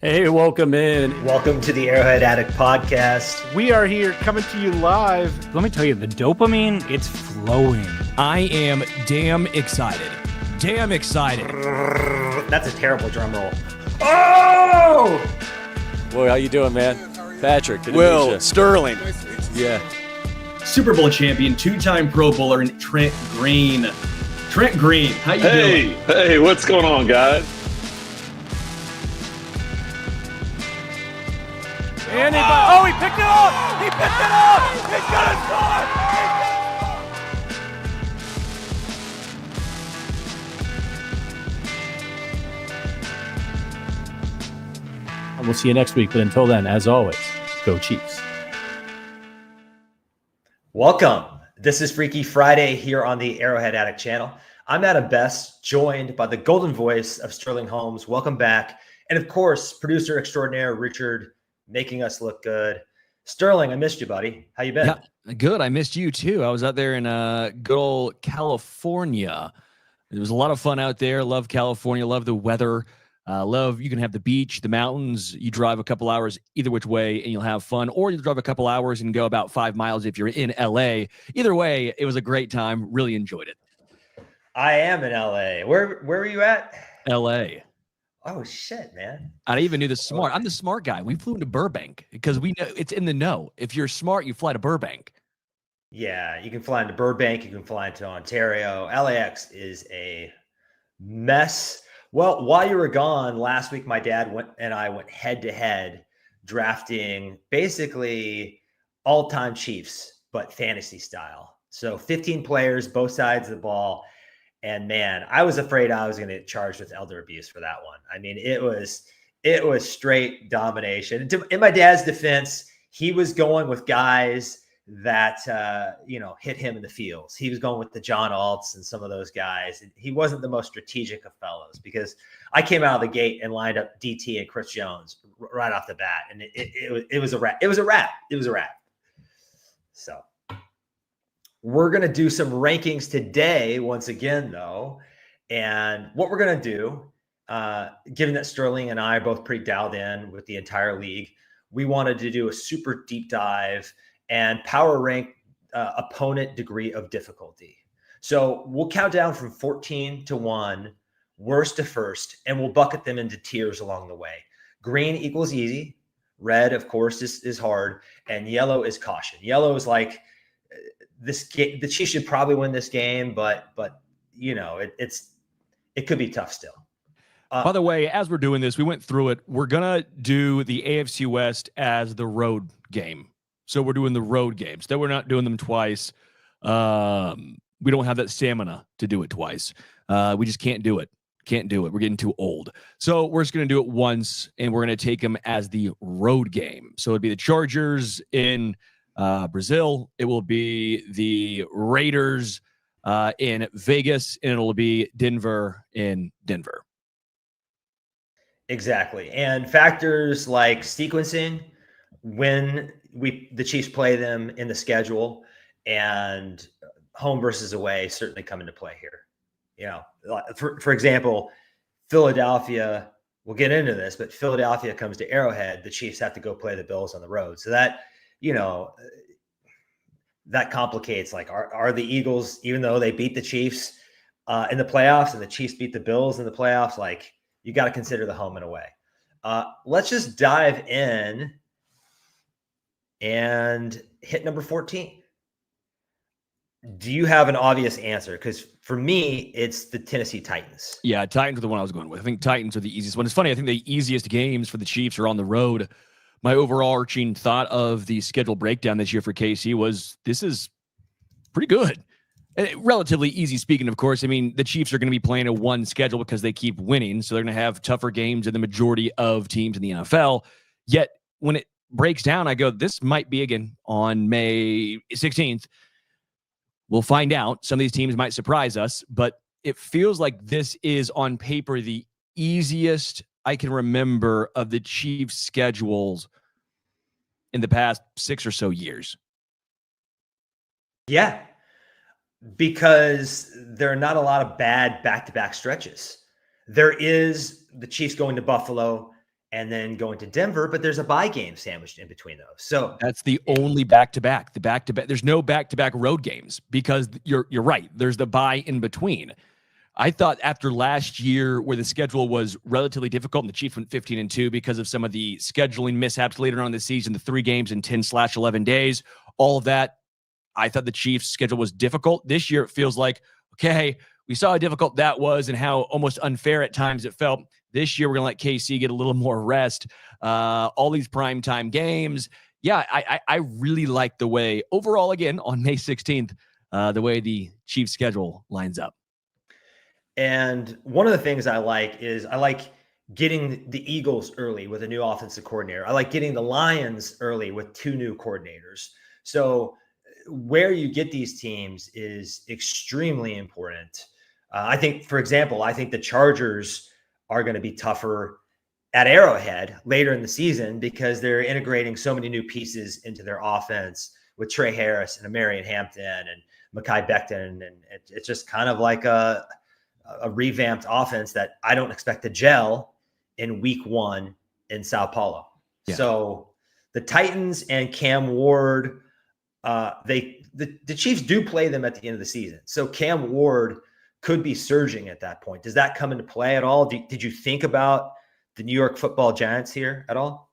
Hey, welcome in. Welcome to the Arrowhead Addict podcast. We are here coming to you live. Let me tell you, the dopamine, it's flowing. I am damn excited. Damn excited. That's a terrible drum roll. Oh! Boy, how you doing, man? Patrick. Will Sterling. Yeah. Super Bowl champion, two-time Pro Bowler, and Trent Green. Trent Green, how you doing? Hey, what's going on, guys? And he picked it up! He picked it up! He's gonna score! And we'll see you next week, but until then, as always, go Chiefs. Welcome. This is Freaky Friday here on the Arrowhead Addict channel. I'm Adam Best, joined by the golden voice of Sterling Holmes. Welcome back. And of course, producer extraordinaire Richard, making us look good. Sterling, I missed you, buddy. How you been? Yeah, good. I missed you too. I was out there in good old California. It was a lot of fun out there. Love California. Love the weather. Love you can have the beach, the mountains. You drive a couple hours either which way and you'll have fun. Or you drive a couple hours and go about 5 miles if you're in LA. Either way, it was a great time. Really enjoyed it. I am in LA. Where were you at? LA. Oh shit, man. I even knew the smart. I'm the smart guy. We flew into Burbank because we know it's in the know. If you're smart, you fly to Burbank. Yeah, you can fly into Burbank. You can fly into Ontario. LAX is a mess. Well, while you were gone last week, my dad and I went head to head drafting basically all-time Chiefs, but fantasy style. So 15 players, both sides of the ball. And man, I was afraid I was going to get charged with elder abuse for that one. I mean, it was straight domination. In my dad's defense, he was going with guys that hit him in the fields. He was going with the John Alts and some of those guys. He wasn't the most strategic of fellows because I came out of the gate and lined up DT and Chris Jones right off the bat, and it was a wrap. It was a wrap. So we're going to do some rankings today once again, though. And what we're going to do, given that Sterling and I are both pretty dialed in with the entire league, we wanted to do a super deep dive and power rank opponent degree of difficulty. So we'll count down from 14 to 1, worst to first, and we'll bucket them into tiers along the way. Green equals easy. Red, of course, is hard. And yellow is caution. Yellow is like, this game, the Chiefs should probably win this game, but it could be tough still. By the way, as we're doing this, we went through it. We're gonna do the AFC West as the road game. So we're doing the road games. That we're not doing them twice. We don't have that stamina to do it twice. We just can't do it. We're getting too old. So we're just gonna do it once, and we're gonna take them as the road game. So it'd be the Chargers in Brazil. It will be the Raiders in Vegas, and it'll be Denver in Denver. Exactly. And factors like sequencing, when the Chiefs play them in the schedule, and home versus away certainly come into play here. For example, Philadelphia, we'll get into this, but Philadelphia comes to Arrowhead, the Chiefs have to go play the Bills on the road. So that complicates, like, are the Eagles, even though they beat the Chiefs in the playoffs and the Chiefs beat the Bills in the playoffs, like, you got to consider the home and away. Let's just dive in and hit number 14. Do you have an obvious answer? Because for me, it's the Tennessee Titans. Yeah, Titans are the one I was going with. I think Titans are the easiest one. It's funny. I think the easiest games for the Chiefs are on the road. My overarching thought of the schedule breakdown this year for KC was this is pretty good. Relatively easy speaking, of course. I mean, the Chiefs are going to be playing a one schedule because they keep winning, so they're going to have tougher games than the majority of teams in the NFL. Yet, when it breaks down, I go, this might be, again, on May 16th. We'll find out. Some of these teams might surprise us, but it feels like this is, on paper, the easiest I can remember of the Chiefs' schedules in the past 6 or so years. Yeah, because there are not a lot of bad back-to-back stretches. There is the Chiefs going to Buffalo and then going to Denver, but there's a bye game sandwiched in between those. So that's the only back-to-back. The back-to-back. There's no back-to-back road games because you're right. There's the bye in between. I thought after last year where the schedule was relatively difficult and the Chiefs went 15-2 because of some of the scheduling mishaps later on in the season, the 3 games in 10/11 days, all of that, I thought the Chiefs' schedule was difficult. This year it feels like, okay, we saw how difficult that was and how almost unfair at times it felt. This year we're going to let KC get a little more rest. All these primetime games. Yeah, I really like the way, overall, again, on May 16th, the way the Chiefs' schedule lines up. And one of the things I like is I like getting the Eagles early with a new offensive coordinator. I like getting the Lions early with 2 new coordinators. So where you get these teams is extremely important. I think, for example, I think the Chargers are going to be tougher at Arrowhead later in the season because they're integrating so many new pieces into their offense with Trey Harris and Amarian Hampton and Mekhi Becton. And it's just kind of like a revamped offense that I don't expect to gel in week 1 in Sao Paulo. Yeah. So the Titans and Cam Ward, the Chiefs do play them at the end of the season. So Cam Ward could be surging at that point. Does that come into play at all? Did you think about the New York Football Giants here at all?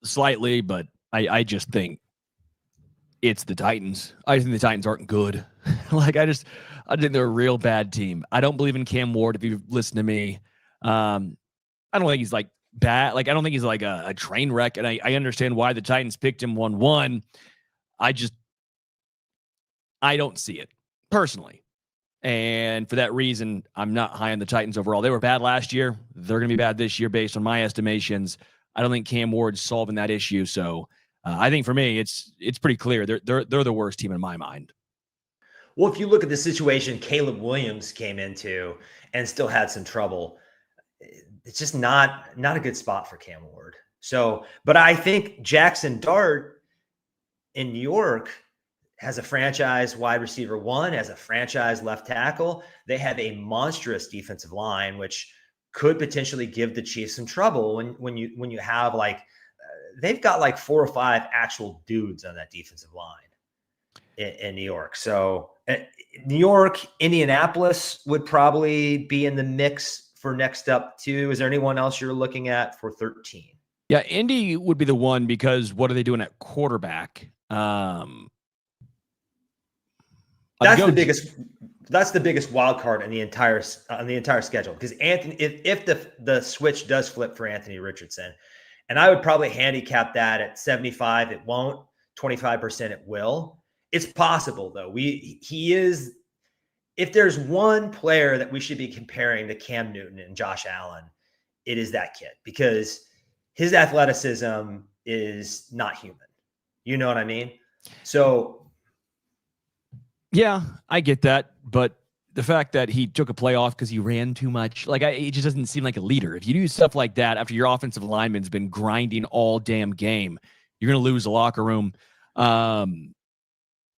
Slightly, but I just think it's the Titans. I think the Titans aren't good. I think they're a real bad team. I don't believe in Cam Ward. If you've listened to me, I don't think he's like bad. I don't think he's like a train wreck. And I understand why the Titans picked him 1-1. I don't see it personally. And for that reason, I'm not high on the Titans overall. They were bad last year. They're going to be bad this year based on my estimations. I don't think Cam Ward's solving that issue. So I think for me, it's pretty clear. They're the worst team in my mind. Well, if you look at the situation Caleb Williams came into and still had some trouble, it's just not a good spot for Cam Ward. So, but I think Jackson Dart in New York has a franchise wide receiver 1, has a franchise left tackle. They have a monstrous defensive line, which could potentially give the Chiefs some trouble when you have they've got 4 or 5 actual dudes on that defensive line in New York. So New York, Indianapolis would probably be in the mix for next up too. Is there anyone else you're looking at for 13? Yeah, Indy would be the one because what are they doing at quarterback? That's the biggest wild card in the entire schedule because Anthony, if the switch does flip for Anthony Richardson, and I would probably handicap that at 75, it won't. 25% it will. It's possible though. He is. If there's one player that we should be comparing to Cam Newton and Josh Allen, it is that kid because his athleticism is not human. You know what I mean? So. Yeah, I get that. But the fact that he took a play off because he ran too much, it just doesn't seem like a leader. If you do stuff like that after your offensive lineman's been grinding all damn game, you're going to lose the locker room.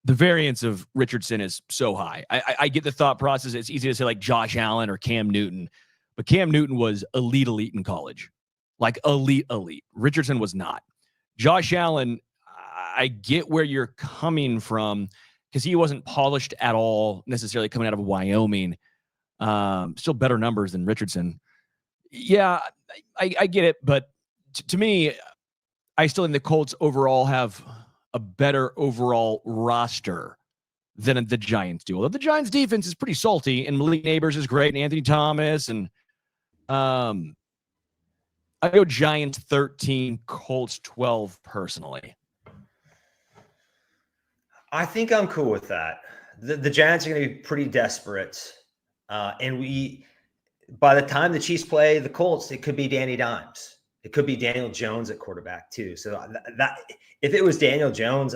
The variance of Richardson is so high. I get the thought process. It's easy to say Josh Allen or Cam Newton, but Cam Newton was elite in college, elite. Richardson was not. Josh Allen, I get where you're coming from because he wasn't polished at all necessarily coming out of Wyoming. Still better numbers than Richardson. Yeah, I get it, but to me, I still think the Colts overall have a better overall roster than the Giants do. Although the Giants defense is pretty salty and Malik Neighbors is great and Anthony Thomas and I go Giants 13, Colts 12 personally. I think I'm cool with that. The Giants are going to be pretty desperate. And by the time the Chiefs play the Colts, it could be Danny Dimes. It could be Daniel Jones at quarterback too. So that if it was Daniel Jones,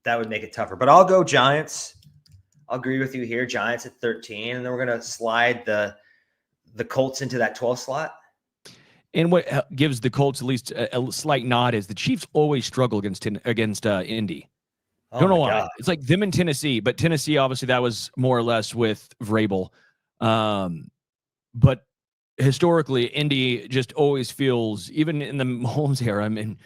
that would make it tougher. But I'll go Giants. I'll agree with you here. Giants at 13, and then we're going to slide the Colts into that 12 slot. And what gives the Colts at least a slight nod is the Chiefs always struggle against Indy. I don't know why. God. It's like them in Tennessee, but Tennessee, obviously, that was more or less with Vrabel. But historically, Indy just always feels, even in the Holmes era, I mean,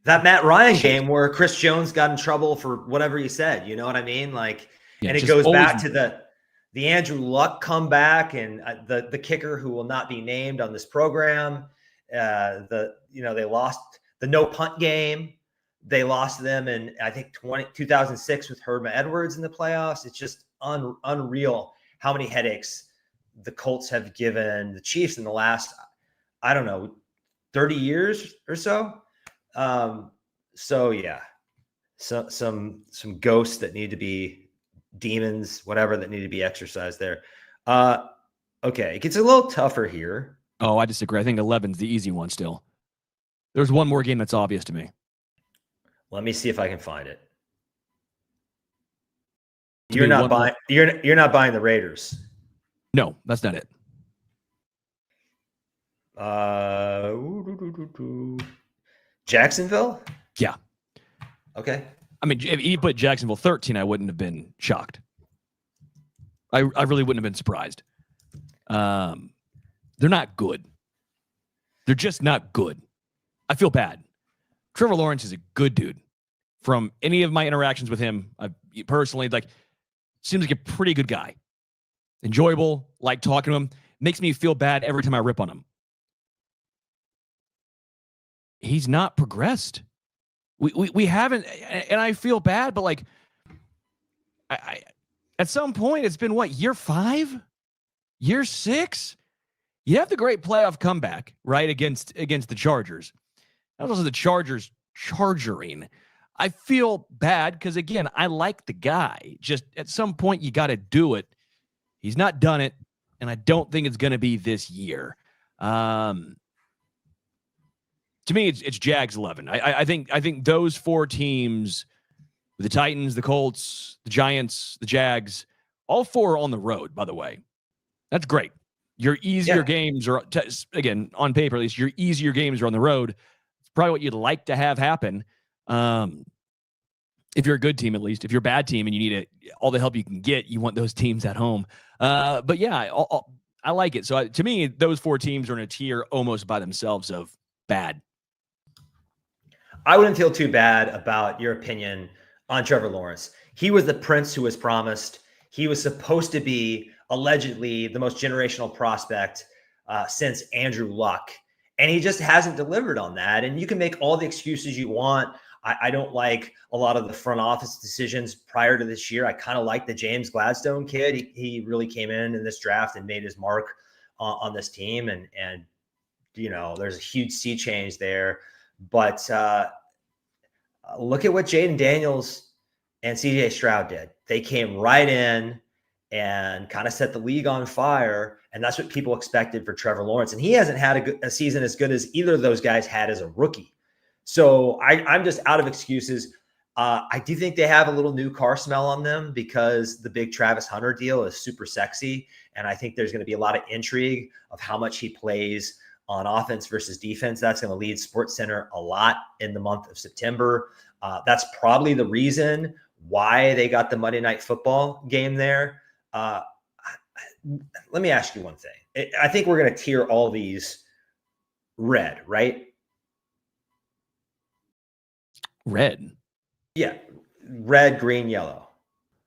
that Matt Ryan game where Chris Jones got in trouble for whatever he said, you know what I mean? Like, yeah, and it goes back to the Andrew Luck comeback and the kicker who will not be named on this program. They lost the no punt game. They lost them in, I think, 2006 with Herman Edwards in the playoffs. It's just unreal how many headaches the Colts have given the Chiefs in the last, I don't know, 30 years or so. So yeah, some ghosts that need to be demons, whatever, that need to be exercised there. Okay, it gets a little tougher here. Oh, I disagree. I think 11's the easy one still. There's one more game that's obvious to me. Let me see if I can find it. You're not buying the Raiders. No, that's not it. Jacksonville? Yeah. Okay. I mean, if you put Jacksonville 13, I wouldn't have been shocked. I really wouldn't have been surprised. They're not good. They're just not good. I feel bad. Trevor Lawrence is a good dude. From any of my interactions with him, I personally, seems like a pretty good guy. Enjoyable, like talking to him. Makes me feel bad every time I rip on him. He's not progressed. We haven't, and I feel bad, but I at some point it's been what, year 5, year 6. You have the great playoff comeback, right, against the Chargers. That was the Chargers chargering. I feel bad because, again, I like the guy. Just at some point you got to do it. He's not done it, and I don't think it's going to be this year. To me, it's Jags 11. I think those 4 teams, the Titans, the Colts, the Giants, the Jags, all 4 are on the road, by the way. That's great. Your easier games are, again, on paper at least, your easier games are on the road. It's probably what you'd like to have happen. If you're a good team, at least. If you're a bad team and you need all the help you can get, you want those teams at home. But yeah, I like it. So to me, those 4 teams are in a tier almost by themselves of bad. I wouldn't feel too bad about your opinion on Trevor Lawrence. He was the prince who was promised. He was supposed to be allegedly the most generational prospect since Andrew Luck. And he just hasn't delivered on that. And you can make all the excuses you want. I don't like a lot of the front office decisions prior to this year. I kind of like the James Gladstone kid. He really came in this draft and made his mark on this team. And there's a huge sea change there. But look at what Jaden Daniels and CJ Stroud did. They came right in and kind of set the league on fire. And that's what people expected for Trevor Lawrence. And he hasn't had a season as good as either of those guys had as a rookie. So I'm just out of excuses. I do think they have a little new car smell on them because the big Travis Hunter deal is super sexy. And I think there's going to be a lot of intrigue of how much he plays on offense versus defense. That's going to lead SportsCenter a lot in the month of September. That's probably the reason why they got the Monday Night Football game there. Let me ask you one thing. I think we're going to tier all these red, right? Red. Yeah. Red, green, yellow.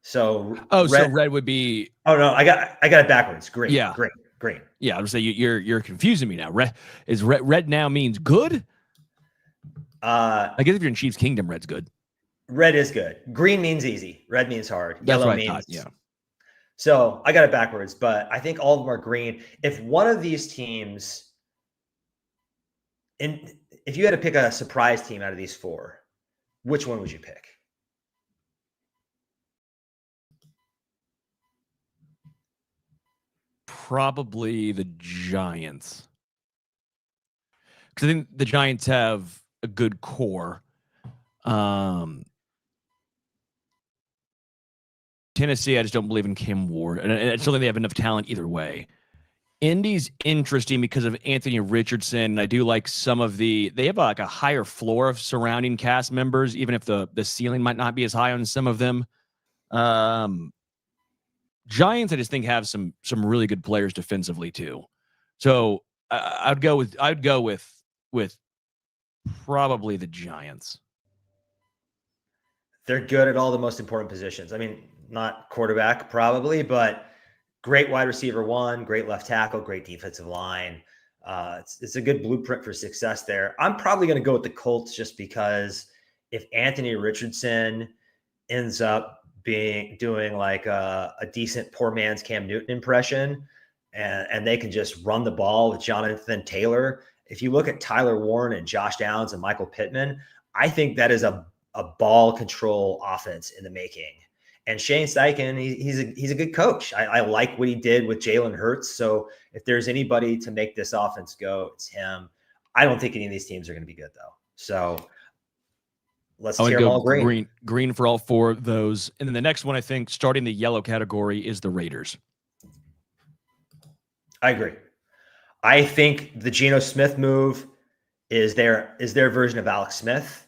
So red would be. Oh no, I got it backwards. Green. Yeah. Green. Yeah, I would say you're confusing me now. Red now means good? I guess if you're in Chiefs Kingdom, red's good. Red is good. Green means easy. Red means hard. That's Yellow what means I thought, yeah. So I got it backwards, but I think all of them are green. If one of these teams, and if you had to pick a surprise team out of these 4, which one would you pick? Probably the Giants. Because I think the Giants have a good core. Tennessee, I just don't believe in Cam Ward. And I still think they have enough talent either way. Indy's interesting because of Anthony Richardson. I do like some of they have a higher floor of surrounding cast members, even if the ceiling might not be as high on some of them. Giants, I just think, have some really good players defensively too. So I'd go with probably the Giants. They're good at all the most important positions. I mean, not quarterback probably, but great wide receiver one, great left tackle, great defensive line. It's a good blueprint for success there. I'm probably going to go with the Colts just because if Anthony Richardson ends up doing like a decent poor man's Cam Newton impression, and they can just run the ball with Jonathan Taylor. If you look at Tyler Warren and Josh Downs and Michael Pittman, I think that is a ball control offense in the making. And Shane Steichen, he's a good coach. I like what he did with Jalen Hurts. So if there's anybody to make this offense go, it's him. I don't think any of these teams are going to be good though. So let's tear them all green. Green for all four of those. And then the next one, I think, starting the yellow category, is the Raiders. I agree. I think the Geno Smith move is their version of Alex Smith.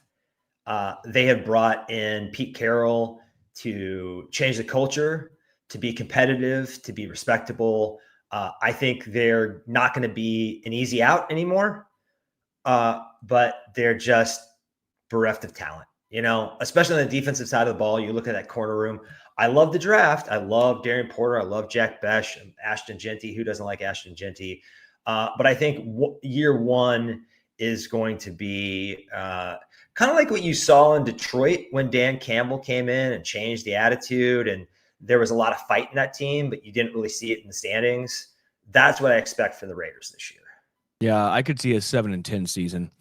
They have brought in Pete Carroll to change the culture, to be competitive, to be respectable. I think they're not going to be an easy out anymore, but they're just bereft of talent, especially on the defensive side of the ball. You look at that corner room. I love the draft. I love Darian Porter. I love Jack Besh, Ashton Genty. Who doesn't like Ashton Genty? But I think year one is going to be kind of like what you saw in Detroit when Dan Campbell came in and changed the attitude, and there was a lot of fight in that team, but you didn't really see it in the standings. That's what I expect from the Raiders this year. Yeah, I could see a 7-10 season.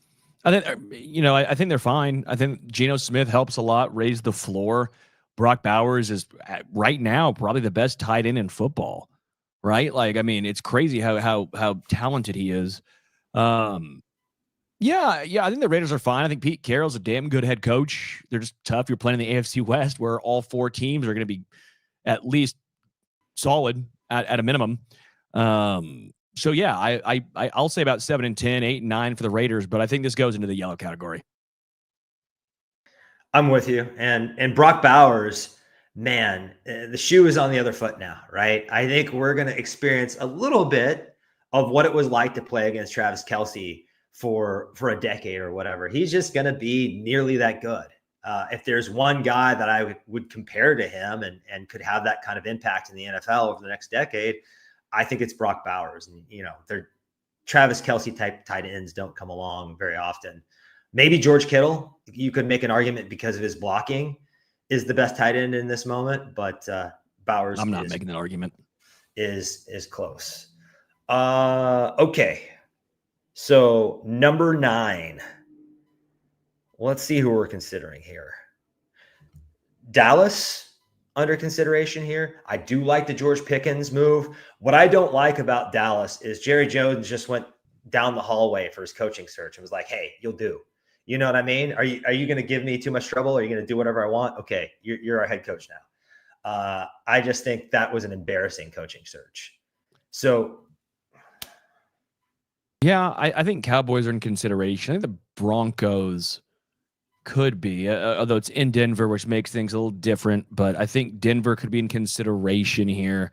I think, I think they're fine. I think Geno Smith helps a lot, raise the floor. Brock Bowers is right now probably the best tight end in football, right? Like, I mean, it's crazy how talented he is. Yeah, I think the Raiders are fine. I think Pete Carroll's a damn good head coach. They're just tough. You're playing in the AFC West where all four teams are going to be at least solid at a minimum. So yeah, I'll say about 7-10, 8-9 for the Raiders, but I think this goes into the yellow category. I'm with you. And Brock Bowers, man, the shoe is on the other foot now, right? I think we're going to experience a little bit of what it was like to play against Travis Kelce for a decade or whatever. He's just going to be nearly that good. If there's one guy that I would compare to him and could have that kind of impact in the NFL over the next decade, I think it's Brock Bowers. And, they're Travis Kelce type tight ends don't come along very often. Maybe George Kittle, you could make an argument because of his blocking, is the best tight end in this moment, but Bowers I'm not making that argument. Is close. Okay. So number 9. Let's see who we're considering here. Dallas under consideration here. I do like the George Pickens move. What I don't like about Dallas is Jerry Jones just went down the hallway for his coaching search and was like, hey, you'll do. You know what I mean? Are you going to give me too much trouble? Are you going to do whatever I want? Okay, you're our head coach now. I just think that was an embarrassing coaching search. So, yeah, I think Cowboys are in consideration. I think the Broncos could be, although it's in Denver, which makes things a little different. But I think Denver could be in consideration here.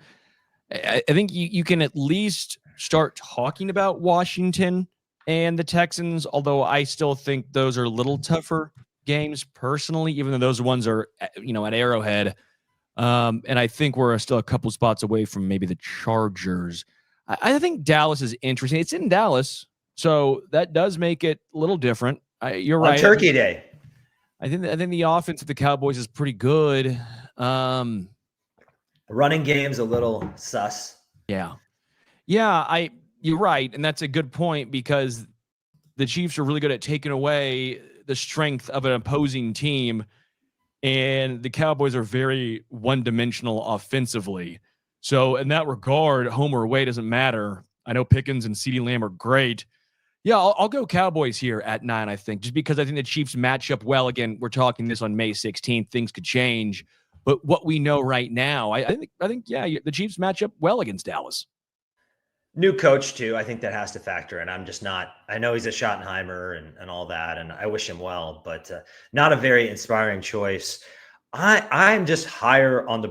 I think you can at least start talking about Washington and the Texans, although I still think those are a little tougher games personally, even though those ones are, at Arrowhead. And I think we're still a couple spots away from maybe the Chargers. I think Dallas is interesting. It's in Dallas, so that does make it a little different. You're right. On Turkey Day. I think the offense of the Cowboys is pretty good. The running game's a little sus. Yeah. You're right, and that's a good point because the Chiefs are really good at taking away the strength of an opposing team, and the Cowboys are very one-dimensional offensively. So in that regard, home or away doesn't matter. I know Pickens and CeeDee Lamb are great. Yeah, I'll go Cowboys here at 9, I think, just because I think the Chiefs match up well. Again, we're talking this on May 16th. Things could change. But what we know right now, I think, the Chiefs match up well against Dallas. New coach, too. I think that has to factor in. I know he's a Schottenheimer and all that, and I wish him well, but not a very inspiring choice. I'm just higher on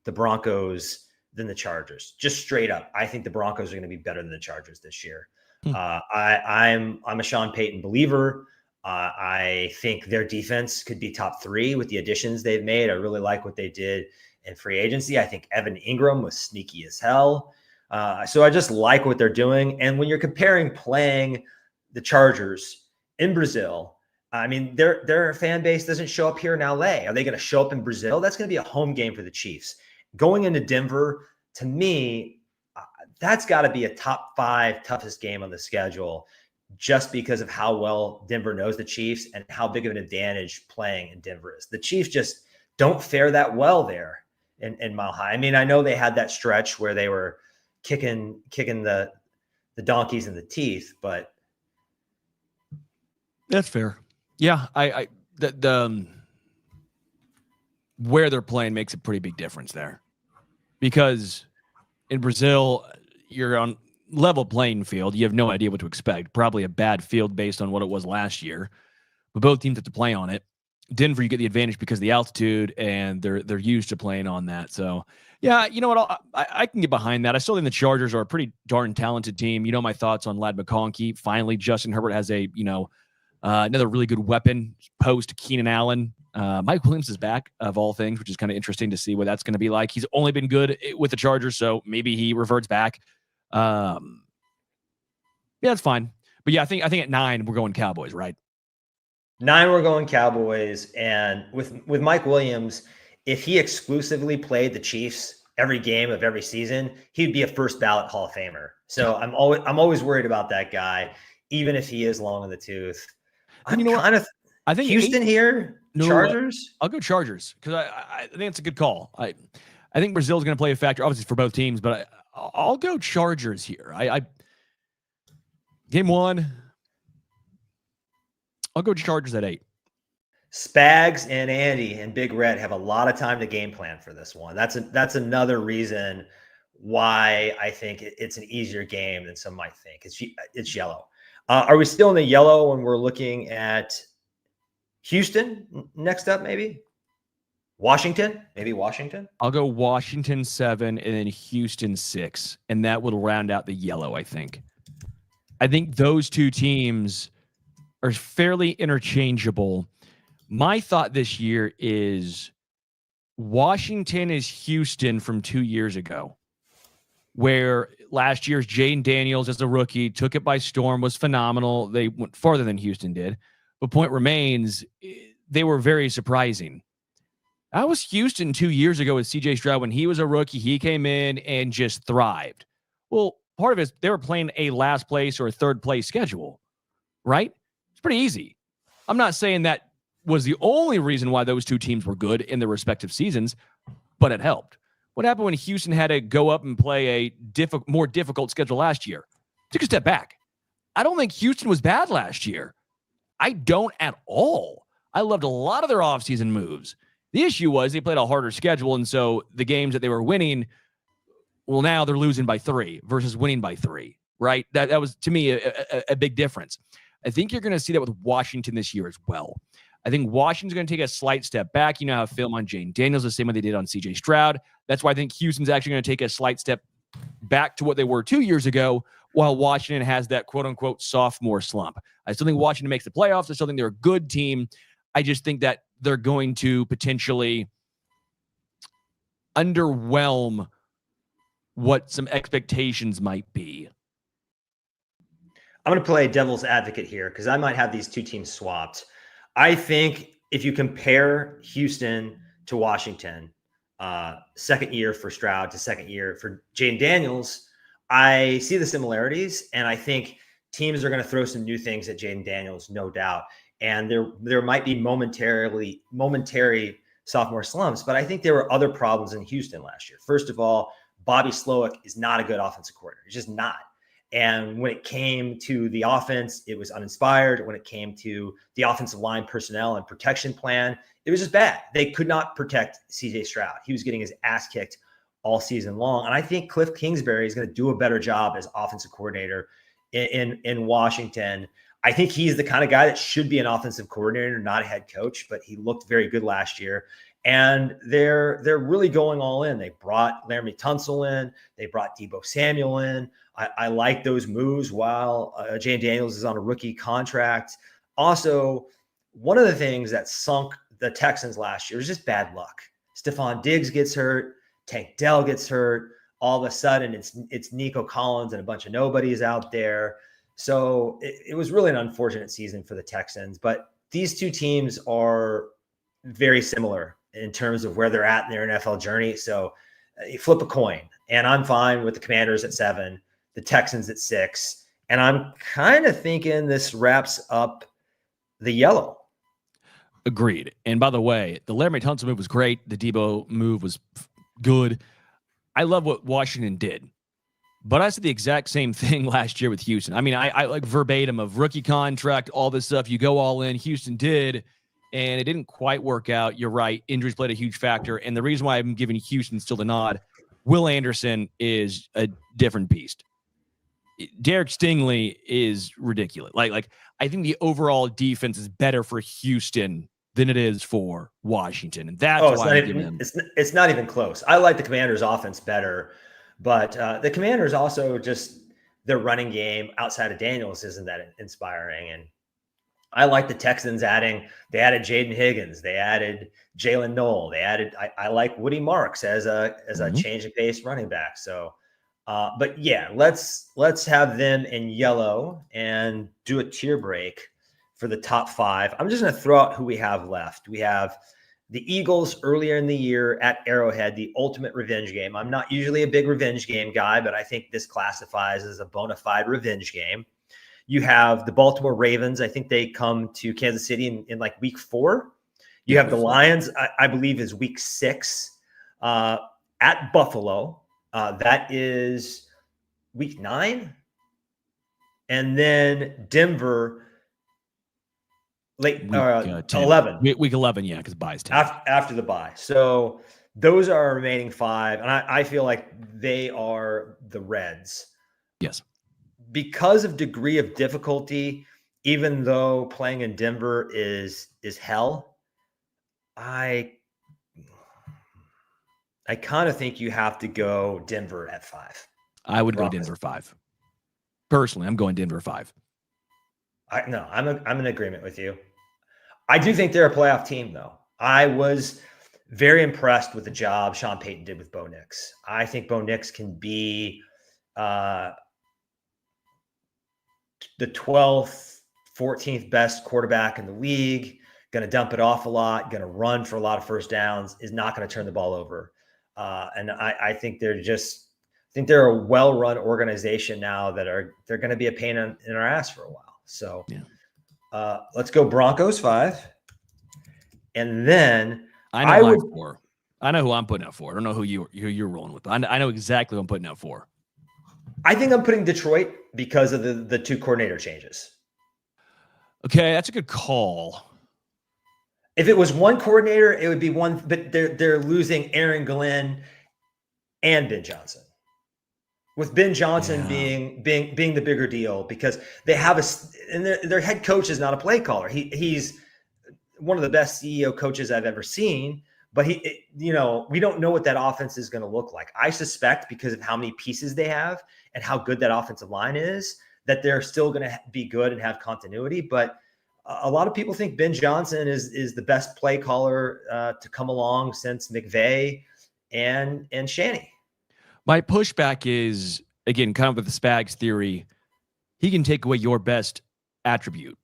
the Broncos than the Chargers. Just straight up. I think the Broncos are going to be better than the Chargers this year. Hmm. I'm a Sean Payton believer. I think their defense could be top 3 with the additions they've made. I really like what they did in free agency. I think Evan Ingram was sneaky as hell. So I just like what they're doing. And when you're comparing playing the Chargers in Brazil, I mean, their fan base doesn't show up here in LA. Are they going to show up in Brazil? That's going to be a home game for the Chiefs. Going into Denver, to me, that's got to be a top 5 toughest game on the schedule, just because of how well Denver knows the Chiefs and how big of an advantage playing in Denver is. The Chiefs just don't fare that well there in Mile High. I mean, I know they had that stretch where they were kicking the donkeys in the teeth, but that's fair. Yeah, where they're playing makes a pretty big difference there, because in Brazil you're on level playing field. You have no idea what to expect. Probably a bad field based on what it was last year, but both teams have to play on it. Denver, you get the advantage because of the altitude, and they're used to playing on that. So, yeah, you know what? I can get behind that. I still think the Chargers are a pretty darn talented team. You know my thoughts on Ladd McConkey. Finally, Justin Herbert has a another really good weapon post Keenan Allen. Mike Williams is back, of all things, which is kind of interesting to see what that's going to be like. He's only been good with the Chargers, so maybe he reverts back. Yeah, that's fine. But yeah, I think at 9 we're going Cowboys, right? 9 we're going Cowboys, and with Mike Williams, if he exclusively played the Chiefs every game of every season, he'd be a first ballot Hall of Famer. So I'm always worried about that guy, even if he is long in the tooth. I think Houston here. Chargers. I'll go Chargers because I think it's a good call. I think Brazil's going to play a factor, obviously, for both teams, but I'll go Chargers here. Game 1. I'll go Chargers at 8. Spags and Andy and Big Red have a lot of time to game plan for this one. That's another reason why I think it's an easier game than some might think. It's yellow. Are we still in the yellow when we're looking at Houston next up? Maybe Washington. I'll go Washington 7 and then Houston 6, and that will round out the yellow. I think those two teams are fairly interchangeable. My thought this year is Washington is Houston from 2 years ago, where last year's Jaden Daniels as a rookie took it by storm, was phenomenal. They went farther than Houston did. But point remains, they were very surprising. That was Houston 2 years ago with C.J. Stroud. When he was a rookie, he came in and just thrived. Well, part of it is they were playing a last place or a third place schedule, right? It's pretty easy. I'm not saying that was the only reason why those two teams were good in their respective seasons, but it helped. What happened when Houston had to go up and play a more difficult schedule last year? Took a step back. I don't think Houston was bad last year. I don't at all. I loved a lot of their offseason moves. The issue was they played a harder schedule, and so the games that they were winning, well, now they're losing by 3 versus winning by 3, right? That was, to me, a big difference. I think you're going to see that with Washington this year as well. I think Washington's going to take a slight step back. You know how film on Jaden Daniels the same way they did on C.J. Stroud. That's why I think Houston's actually going to take a slight step back to what they were 2 years ago, while Washington has that quote-unquote sophomore slump. I still think Washington makes the playoffs. I still think they're a good team. I just think that they're going to potentially underwhelm what some expectations might be. I'm going to play devil's advocate here because I might have these two teams swapped. I think if you compare Houston to Washington, second year for Stroud to second year for Jaden Daniels, I see the similarities, and I think teams are going to throw some new things at Jaden Daniels, no doubt. And there might be momentary sophomore slumps, but I think there were other problems in Houston last year. First of all, Bobby Slowick is not a good offensive coordinator. He's just not. And when it came to the offense, it was uninspired. When it came to the offensive line personnel and protection plan, it was just bad. They could not protect C.J. Stroud. He was getting his ass kicked all season long. And I think Cliff Kingsbury is going to do a better job as offensive coordinator in Washington. I think he's the kind of guy that should be an offensive coordinator, not a head coach, but he looked very good last year. And they're really going all in. They brought Laramie Tunsil in. They brought Deebo Samuel in. I like those moves while Jane Daniels is on a rookie contract. Also, one of the things that sunk the Texans last year is just bad luck. Stephon Diggs gets hurt. Tank Dell gets hurt. All of a sudden, it's Nico Collins and a bunch of nobodies out there. So it was really an unfortunate season for the Texans. But these two teams are very similar in terms of where they're at in their NFL journey. So you flip a coin, and I'm fine with the Commanders at 7, the Texans at 6. And I'm kind of thinking this wraps up the yellow. Agreed. And by the way, the Laramie Tunsil move was great. The Deebo move was good. I love what Washington did. But I said the exact same thing last year with Houston. I mean, I like verbatim of rookie contract, all this stuff. You go all in. Houston did, and it didn't quite work out. You're right. Injuries played a huge factor. And the reason why I'm giving Houston still the nod, Will Anderson is a different beast. Derek Stingley is ridiculous. Like I think the overall defense is better for Houston than it is for Washington. And that's why it's not even close. I like the Commanders' offense better, but the Commanders also just their running game outside of Daniels isn't that inspiring. And I like the Texans they added Jaden Higgins, they added Jalen Noel, I like Woody Marks as a change of pace running back. So but yeah, let's have them in yellow and do a tier break for the top 5. I'm just going to throw out who we have left. We have the Eagles earlier in the year at Arrowhead, the ultimate revenge game. I'm not usually a big revenge game guy, but I think this classifies as a bona fide revenge game. You have the Baltimore Ravens. I think they come to Kansas City in like week 4. You have the Lions, I believe, is week 6 at Buffalo. That is week 9. And then Denver week 11. Week 11, yeah, because bye's 10. After the bye. So those are our remaining 5. And I feel like they are the Reds. Yes. Because of degree of difficulty, even though playing in Denver is hell, I kind of think you have to go Denver at 5. I would go Denver 5. Personally, I'm going Denver 5. I'm in agreement with you. I do think they're a playoff team, though. I was very impressed with the job Sean Payton did with Bo Nix. I think Bo Nix can be the 12th, 14th best quarterback in the league, going to dump it off a lot, going to run for a lot of first downs, is not going to turn the ball over. And I think they're a well-run organization now they're going to be a pain in our ass for a while. So let's go Broncos 5. And then I know 4. I know who I'm putting out 4. I don't know who you're rolling with. I know exactly who I'm putting out 4. I think I'm putting Detroit because of the 2 coordinator changes. Okay, that's a good call. If it was one coordinator, it would be one, but they're losing Aaron Glenn and Ben Johnson. With Ben Johnson being the bigger deal because they have and their head coach is not a play caller. He's one of the best CEO coaches I've ever seen, but we don't know what that offense is going to look like. I suspect because of how many pieces they have and how good that offensive line is, that they're still going to be good and have continuity. But a lot of people think Ben Johnson is the best play caller to come along since McVay and Shanny. My pushback is, again, kind of with the Spags theory, he can take away your best attribute.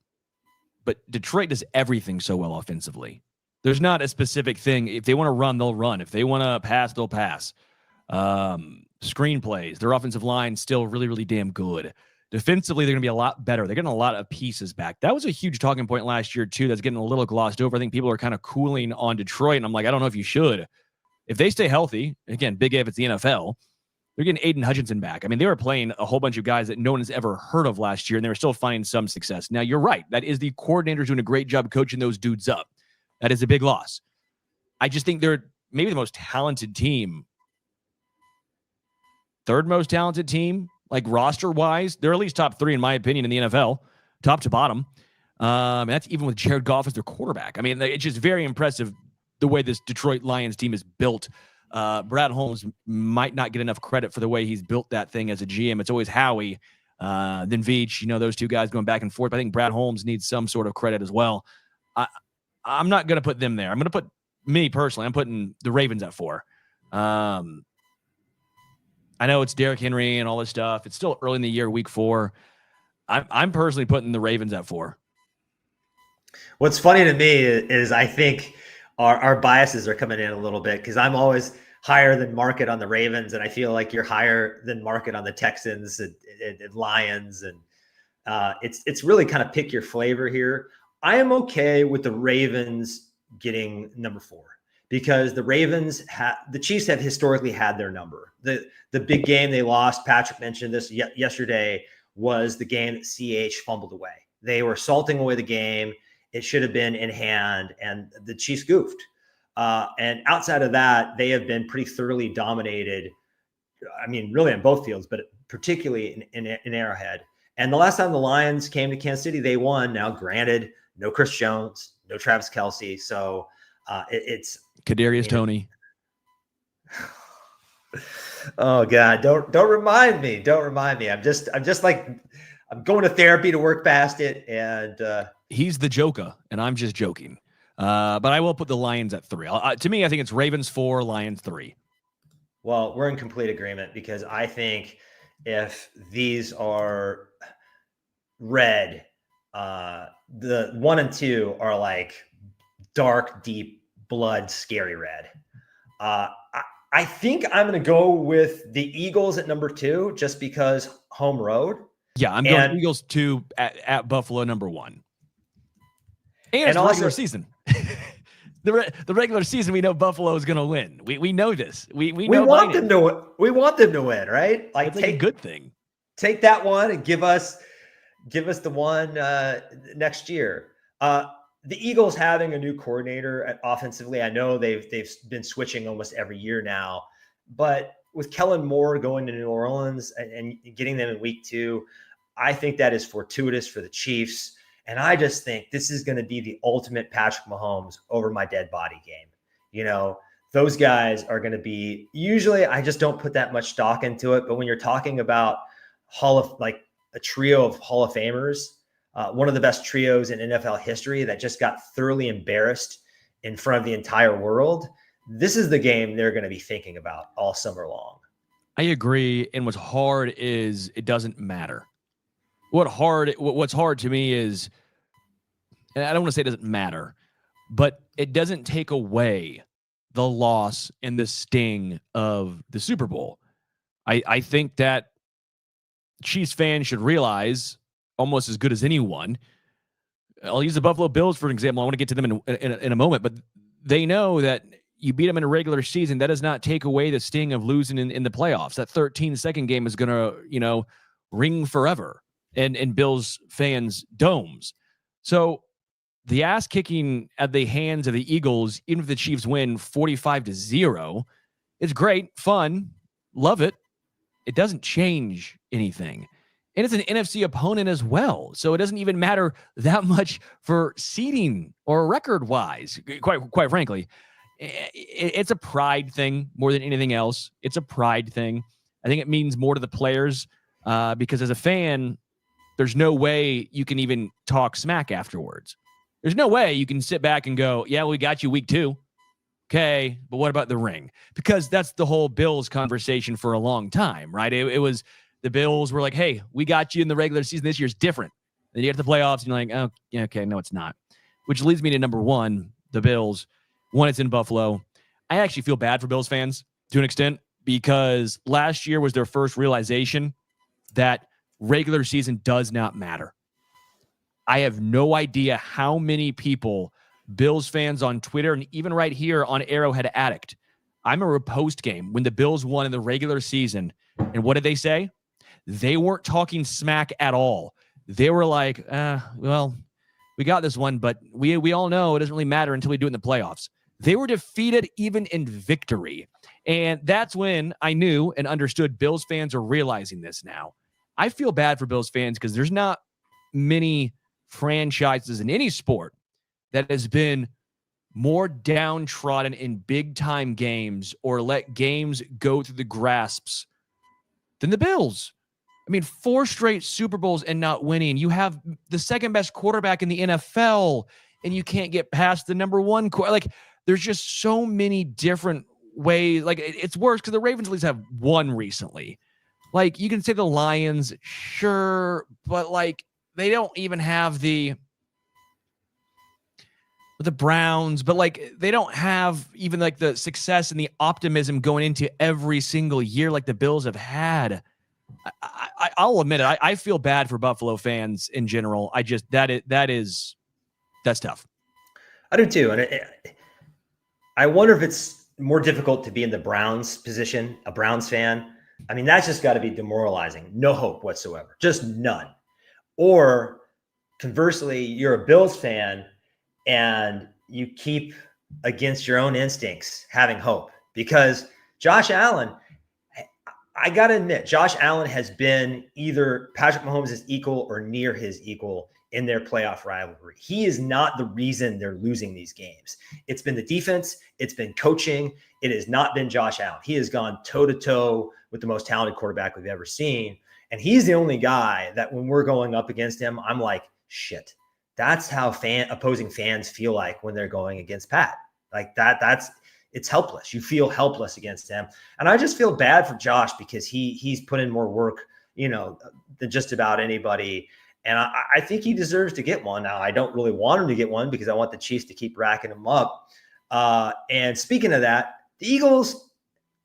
But Detroit does everything so well offensively. There's not a specific thing. If they want to run, they'll run. If they want to pass, they'll pass. Screenplays, their offensive line still really, really damn good. Defensively, they're going to be a lot better. They're getting a lot of pieces back. That was a huge talking point last year, too, that's getting a little glossed over. I think people are kind of cooling on Detroit, and I'm like, I don't know if you should. If they stay healthy, again, big if it's the NFL, they're getting Aiden Hutchinson back. I mean, they were playing a whole bunch of guys that no one has ever heard of last year, and they were still finding some success. Now, you're right. That is the coordinators doing a great job coaching those dudes up. That is a big loss. I just think they're maybe the most talented team. Third most talented team, like roster-wise. They're at least top 3, in my opinion, in the NFL, top to bottom. And that's even with Jared Goff as their quarterback. I mean, it's just very impressive the way this Detroit Lions team is built. Brad Holmes might not get enough credit for the way he's built that thing as a GM. It's always Howie, then Veach, those two guys going back and forth. I think Brad Holmes needs some sort of credit as well. I'm not going to put them there. I'm going to put me personally. I'm putting the Ravens at 4. I know it's Derrick Henry and all this stuff. It's still early in the year, week 4. I'm personally putting the Ravens at 4. What's funny to me is I think our biases are coming in a little bit because I'm always higher than market on the Ravens, and I feel like you're higher than market on the Texans and Lions, and it's really kind of pick your flavor here. I am okay with the Ravens getting number 4 because the Chiefs have historically had their number. The big game they lost, Patrick mentioned this yesterday, was the game that CH fumbled away. They were salting away the game. It should have been in hand, and the Chiefs goofed. And outside of that, they have been pretty thoroughly dominated. I mean, really on both fields, but particularly in Arrowhead. And the last time the Lions came to Kansas City, they won. Now, granted, no Chris Jones, no Travis Kelce, so it's Kadarius Toney. Oh God, don't remind me. Don't remind me. I'm just like I'm going to therapy to work past it, and he's the Joker, and I'm just joking. But I will put the Lions at 3. To me, I think it's Ravens 4, Lions 3. Well, we're in complete agreement because I think if these are red, the 1 and 2 are like dark, deep blood, scary red. I think I'm going to go with the Eagles at number 2 just because home road. Yeah, I'm going Eagles 2 at Buffalo number 1. And it's also, regular season. The regular season, we know Buffalo is going to win. We know this. We want them to. We want them to win, right? Like it's a good thing. Take that one and give us the one next year. The Eagles having a new coordinator offensively, I know they've been switching almost every year now, but with Kellen Moore going to New Orleans and getting them in week 2, I think that is fortuitous for the Chiefs. And I just think this is going to be the ultimate Patrick Mahomes over my dead body game. Those guys are going to be, usually I just don't put that much stock into it. But when you're talking about a trio of Hall of Famers, one of the best trios in NFL history that just got thoroughly embarrassed in front of the entire world, this is the game they're going to be thinking about all summer long. I agree. And what's hard is it doesn't matter. What's hard to me is, and I don't want to say it doesn't matter, but it doesn't take away the loss and the sting of the Super Bowl. I think that Chiefs fans should realize, almost as good as anyone, I'll use the Buffalo Bills for an example. I want to get to them in a moment, but they know that you beat them in a regular season. That does not take away the sting of losing in the playoffs. That 13-second game is going to, ring forever in Bills fans' domes. So the ass kicking at the hands of the Eagles, even if the Chiefs win 45-0, it's great, fun, love it. It doesn't change anything. And it's an NFC opponent as well. So it doesn't even matter that much for seeding or record-wise, quite frankly. It's a pride thing more than anything else. It's a pride thing. I think it means more to the players because as a fan, there's no way you can even talk smack afterwards. There's no way you can sit back and go, yeah, we got you week 2. Okay, but what about the ring? Because that's the whole Bills conversation for a long time, right? It was the Bills were like, hey, we got you in the regular season. This year's different. Then you get to the playoffs and you're like, oh, yeah, okay, no, it's not. Which leads me to number 1, the Bills. 1, it's in Buffalo. I actually feel bad for Bills fans to an extent because last year was their first realization that regular season does not matter. I have no idea how many people, Bills fans on Twitter and even right here on Arrowhead Addict, I'm a repost game when the Bills won in the regular season. And what did they say? They weren't talking smack at all. They were like, well, we got this one, but we all know it doesn't really matter until we do it in the playoffs. They were defeated even in victory. And that's when I knew and understood Bills fans are realizing this now. I feel bad for Bills fans because there's not many franchises in any sport that has been more downtrodden in big time games or let games go through the grasps than the Bills. I mean, 4 straight Super Bowls and not winning. You have the second best quarterback in the NFL and you can't get past the number 1. Like, there's just so many different ways. Like, it's worse because the Ravens at least have won recently. Like, you can say the Lions, sure, but like, they don't even have the Browns, but like, they don't have even like the success and the optimism going into every single year like the Bills have had. I'll admit it. I feel bad for Buffalo fans in general. I just, that's tough. I do too. And I wonder if it's more difficult to be in the Browns position, a Browns fan. I mean, that's just got to be demoralizing. No hope whatsoever. Just none. Or conversely, you're a Bills fan and you keep against your own instincts having hope, because Josh Allen, I got to admit, Josh Allen has been either Patrick Mahomes' equal or near his equal in their playoff rivalry. He is not the reason they're losing these games. It's been the defense. It's been coaching. It has not been Josh Allen. He has gone toe-to-toe with the most talented quarterback we've ever seen. And he's the only guy that when we're going up against him, I'm like, shit. That's how opposing fans feel like when they're going against Pat. Like it's helpless. You feel helpless against him. And I just feel bad for Josh because he's put in more work, than just about anybody. And I think he deserves to get one. Now, I don't really want him to get one because I want the Chiefs to keep racking him up. And speaking of that, the Eagles,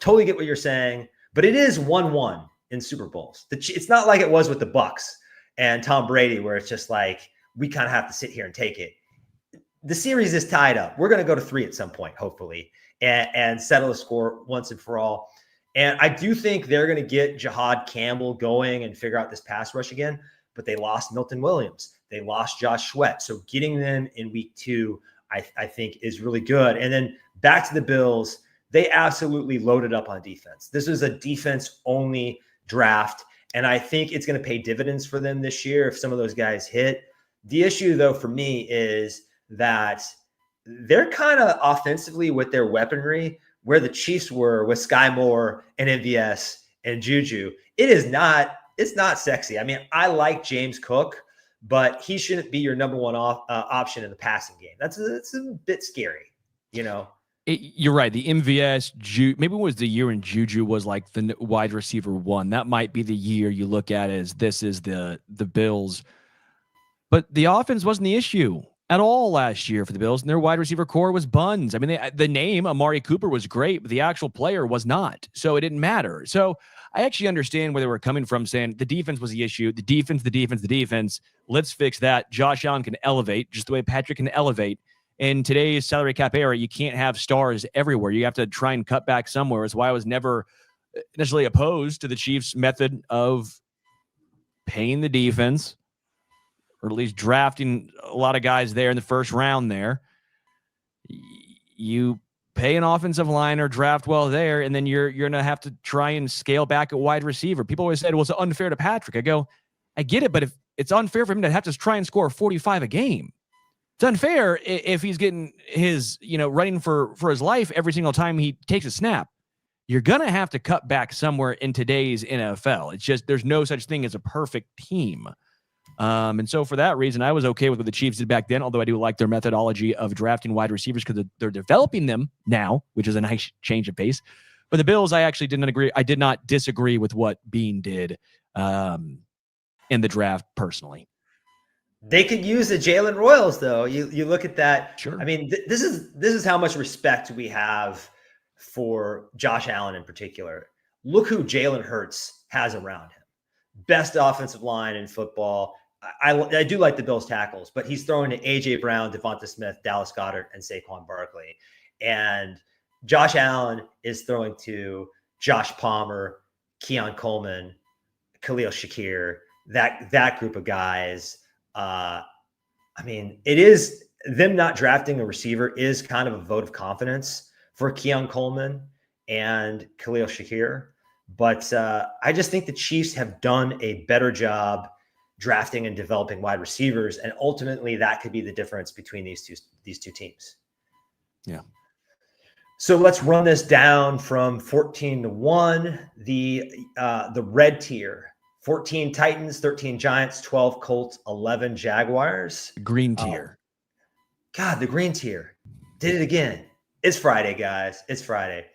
totally get what you're saying, but it is 1-1 in Super Bowls. It's not like it was with the Bucks and Tom Brady, where it's just like, we kind of have to sit here and take it. The series is tied up. We're going to go to 3 at some point, hopefully, and settle the score once and for all. And I do think they're going to get Jahad Campbell going and figure out this pass rush again, but they lost Milton Williams. They lost Josh Sweat. So getting them in week 2, I think is really good. And then back to the Bills, they absolutely loaded up on defense. This was a defense-only draft, and I think it's going to pay dividends for them this year if some of those guys hit. The issue, though, for me is that they're kind of offensively with their weaponry where the Chiefs were with Sky Moore and MVS and Juju. It's not sexy. I mean, I like James Cook, but he shouldn't be your number 1 option in the passing game. That's a bit scary, You're right. The MVS, maybe it was the year when Juju was like the wide receiver 1. That might be the year you look at as this is the Bills. But the offense wasn't the issue at all last year for the Bills, and their wide receiver core was buns. I mean, the name Amari Cooper was great, but the actual player was not. So it didn't matter. So I actually understand where they were coming from, saying the defense was the issue. The defense. Let's fix that. Josh Allen can elevate just the way Patrick can elevate. In today's salary cap era, you can't have stars everywhere. You have to try and cut back somewhere. That's why I was never initially opposed to the Chiefs' method of paying the defense, or at least drafting a lot of guys there in the first round there. You pay an offensive line or draft well there, and then you're going to have to try and scale back at wide receiver. People always said, well, it's unfair to Patrick. I go, I get it, but if it's unfair for him to have to try and score 45 a game, it's unfair if he's getting his, running for his life every single time he takes a snap. You're going to have to cut back somewhere in today's NFL. It's just, there's no such thing as a perfect team. And so for that reason, I was okay with what the Chiefs did back then, although I do like their methodology of drafting wide receivers because they're developing them now, which is a nice change of pace. But the Bills, I actually didn't agree. I did not disagree with what Bean did in the draft personally. They could use the Jalen Royals, though. You look at that. Sure. I mean, this is how much respect we have for Josh Allen in particular. Look who Jalen Hurts has around him. Best offensive line in football. I do like the Bills tackles, but he's throwing to A.J. Brown, Devonta Smith, Dallas Goedert, and Saquon Barkley. And Josh Allen is throwing to Josh Palmer, Keon Coleman, Khalil Shakir, that group of guys. I mean, it is them not drafting a receiver is kind of a vote of confidence for Keon Coleman and Khalil Shakir. But I just think the Chiefs have done a better job drafting and developing wide receivers, and ultimately that could be the difference between these two teams. Yeah. So let's run this down from 14-1. The red tier: 14 Titans, 13 Giants, 12 Colts, 11 Jaguars. Green tier. God, the green tier did it again. It's Friday, guys. It's Friday.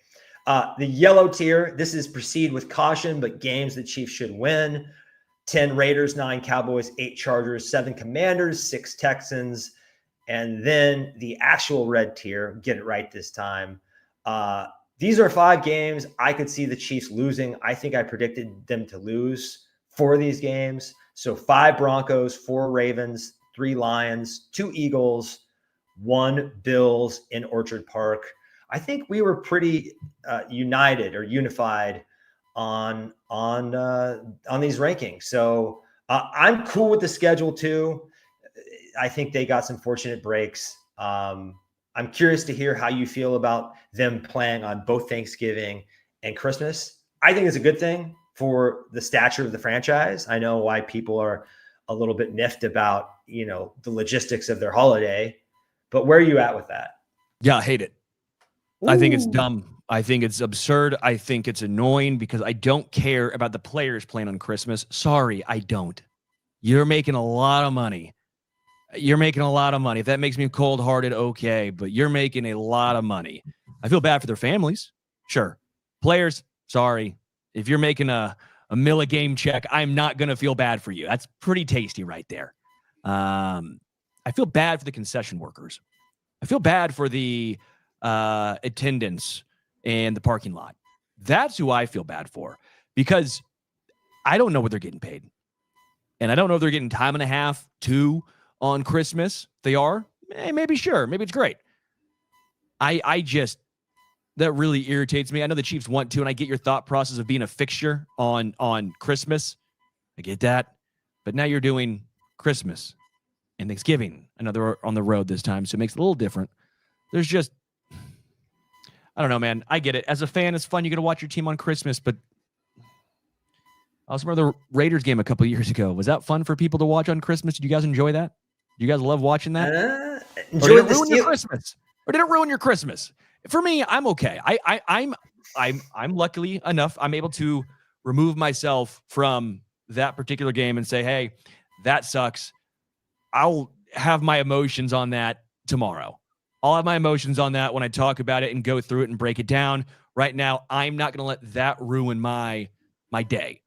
The yellow tier: this is proceed with caution, but games the Chiefs should win. 10 Raiders, 9 Cowboys, 8 Chargers, 7 Commanders, 6 Texans. And then the actual red tier, get it right this time. These are 5 games I could see the Chiefs losing. I think I predicted them to lose 4 of these games. So 5 Broncos, 4 Ravens, 3 Lions, 2 Eagles, 1 Bills in Orchard Park. I think we were pretty united or unified on these rankings. So I'm cool with the schedule too. I think they got some fortunate breaks. I'm curious to hear how you feel about them playing on both Thanksgiving and Christmas. I think it's a good thing for the stature of the franchise. I know why people are a little bit miffed about, the logistics of their holiday, but where are you at with that? Yeah, I hate it. Ooh. I think it's dumb. I think it's absurd. I think it's annoying because I don't care about the players playing on Christmas. Sorry, I don't. You're making a lot of money. If that makes me cold-hearted, okay, but you're making a lot of money. I feel bad for their families. Sure. Players, sorry. If you're making a mill a game check, I'm not going to feel bad for you. That's pretty tasty right there. I feel bad for the concession workers. I feel bad for the attendants and the parking lot. That's who I feel bad for because I don't know what they're getting paid. And I don't know if they're getting time and a half, 2 on Christmas. They are. Maybe sure. Maybe it's great. That really irritates me. I know the Chiefs want to, and I get your thought process of being a fixture on Christmas. I get that. But now you're doing Christmas and Thanksgiving. I know they're on the road this time, so it makes it a little different. There's just, I don't know, man. I get it. As a fan, it's fun. You get to watch your team on Christmas, but I also remember the Raiders game a couple of years ago. Was that fun for people to watch on Christmas? Did you guys enjoy that? Do you guys love watching that? Or did it ruin your Christmas? Or did it ruin your Christmas? For me, I'm okay. I'm luckily enough. I'm able to remove myself from that particular game and say, hey, that sucks. I'll have my emotions on that tomorrow. I'll have my emotions on that when I talk about it and go through it and break it down. Right now, I'm not going to let that ruin my day.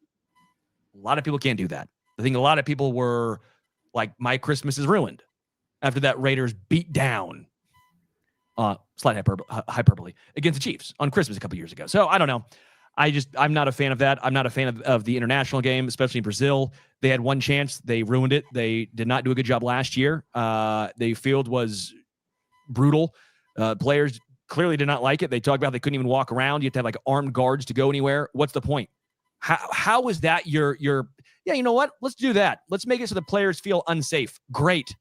A lot of people can't do that. I think a lot of people were like, my Christmas is ruined after that Raiders beat down, slight hyperbole, against the Chiefs on Christmas a couple years ago. So I don't know. I'm not a fan of that. I'm not a fan of the international game, especially in Brazil. They had one chance. They ruined it. They did not do a good job last year. The field was brutal. Players clearly did not like it. They talked about they couldn't even walk around. You have to have like armed guards to go anywhere. What's the point? How is that your yeah, you know what? Let's do that. Let's make it so the players feel unsafe. Great.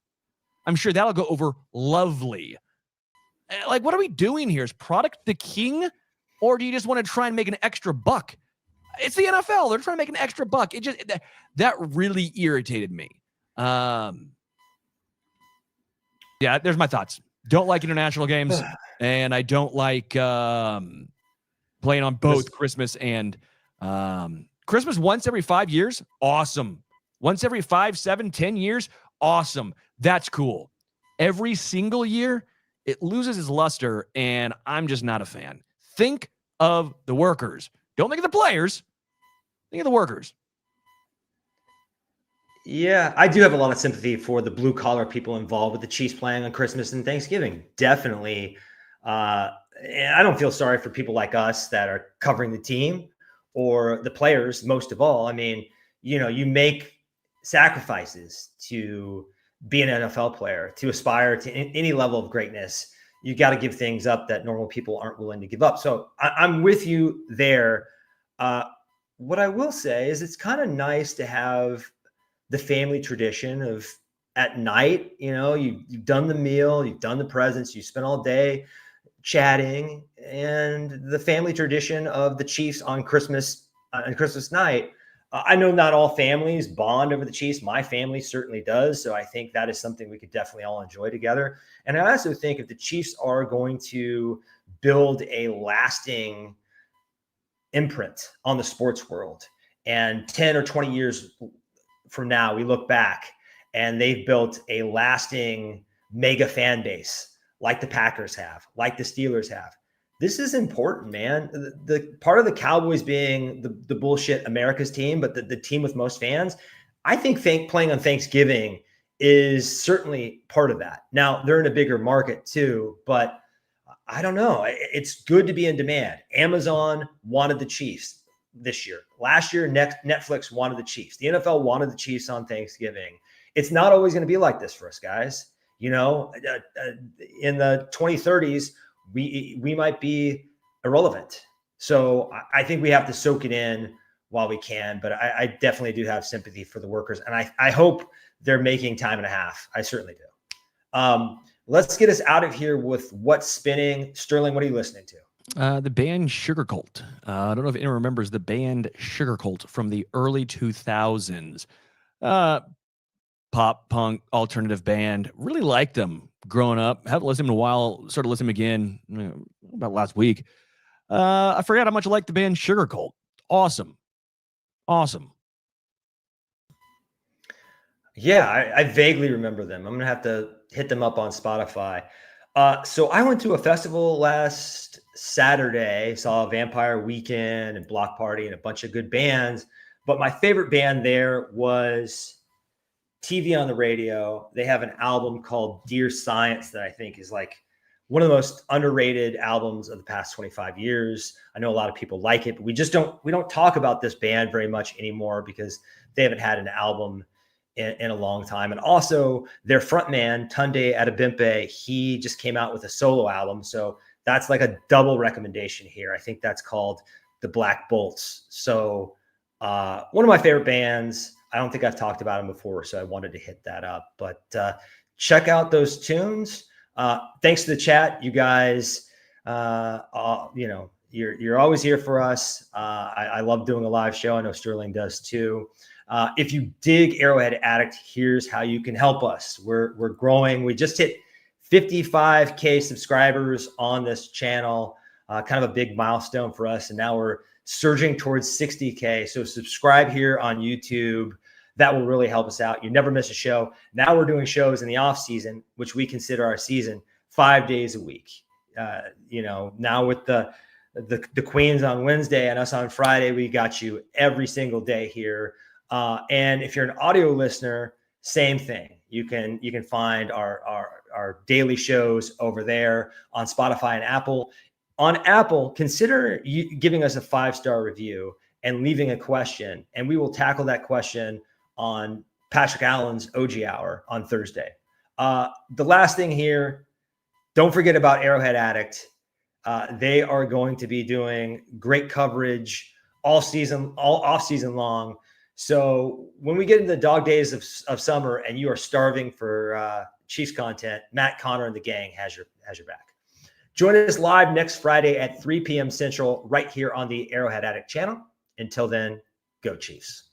I'm sure that'll go over lovely. Like, what are we doing here? Is product the king? Or do you just want to try and make an extra buck? It's the NFL. They're trying to make an extra buck. That really irritated me. Yeah, there's my thoughts. Don't like international games, and I don't like playing on both Christmas and Christmas once every 5 years. Awesome. Once every 5, 7, 10 years. Awesome. That's cool. Every single year, it loses its luster, and I'm just not a fan. Think of the workers. Don't think of the players. Think of the workers. Yeah, I do have a lot of sympathy for the blue-collar people involved with the Chiefs playing on Christmas and Thanksgiving. Definitely. And I don't feel sorry for people like us that are covering the team or the players, most of all. I mean, you make sacrifices to be an NFL player, to aspire to any level of greatness. You got to give things up that normal people aren't willing to give up. So I'm with you there. What I will say is it's kind of nice to have the family tradition of at night, you've done the meal, you've done the presents, you spent all day chatting, and the family tradition of the Chiefs on Christmas night. I know not all families bond over the Chiefs. My family certainly does. So I think that is something we could definitely all enjoy together. And I also think if the Chiefs are going to build a lasting imprint on the sports world, and 10 or 20 years from now, we look back and they've built a lasting mega fan base like the Packers have, like the Steelers have. This is important, man. The part of the Cowboys being the bullshit America's team, but the team with most fans, I think playing on Thanksgiving is certainly part of that. Now, they're in a bigger market too, but I don't know. It's good to be in demand. Amazon wanted the Chiefs this year. Last year, Netflix wanted the Chiefs. The NFL wanted the Chiefs on Thanksgiving. It's not always going to be like this for us, guys. You know, in the 2030s, we might be irrelevant. So I think we have to soak it in while we can. But I definitely do have sympathy for the workers. And I hope they're making time and a half. I certainly do. Let's get us out of here with what's spinning. Sterling, what are you listening to? The band Sugar Cult. I don't know if anyone remembers the band Sugar Cult from the early 2000s. Pop, punk, alternative band. Really liked them growing up. Haven't listened to them in a while. Started listening again about last week. I forgot how much I liked the band Sugar Cult. Awesome. Yeah, I vaguely remember them. I'm going to have to hit them up on Spotify. So I went to a festival last Saturday, saw Vampire Weekend and Block Party and a bunch of good bands. But my favorite band there was TV on the Radio. They have an album called Dear Science that I think is like one of the most underrated albums of the past 25 years. I know a lot of people like it, but we don't talk about this band very much anymore because they haven't had an album in a long time. And also their frontman, Tunde Adebimpe, he just came out with a solo album. So that's like a double recommendation here. I think that's called The Black Bolts. So one of my favorite bands. I don't think I've talked about them before, so I wanted to hit that up. But check out those tunes. Thanks to the chat, you guys. You're always here for us. I love doing a live show. I know Sterling does too. If you dig Arrowhead Addict, here's how you can help us. We're growing. We just hit 55K subscribers on this channel, kind of a big milestone for us. And now we're surging towards 60K. So subscribe here on YouTube. That will really help us out. You never miss a show. Now we're doing shows in the off season, which we consider our season, 5 days a week. Now with the Queens on Wednesday and us on Friday, we got you every single day here. And if you're an audio listener, same thing. You can find our daily shows over there on Spotify and Apple. On Apple, consider giving us a 5-star review and leaving a question, and we will tackle that question on Patrick Allen's OG Hour on Thursday. The last thing here, don't forget about Arrowhead Addict. They are going to be doing great coverage all off season long. So when we get into the dog days of summer and you are starving for Chiefs content, Matt Connor and the gang has your back. Join us live next Friday at 3 p.m. Central right here on the Arrowhead Addict channel. Until then, go Chiefs.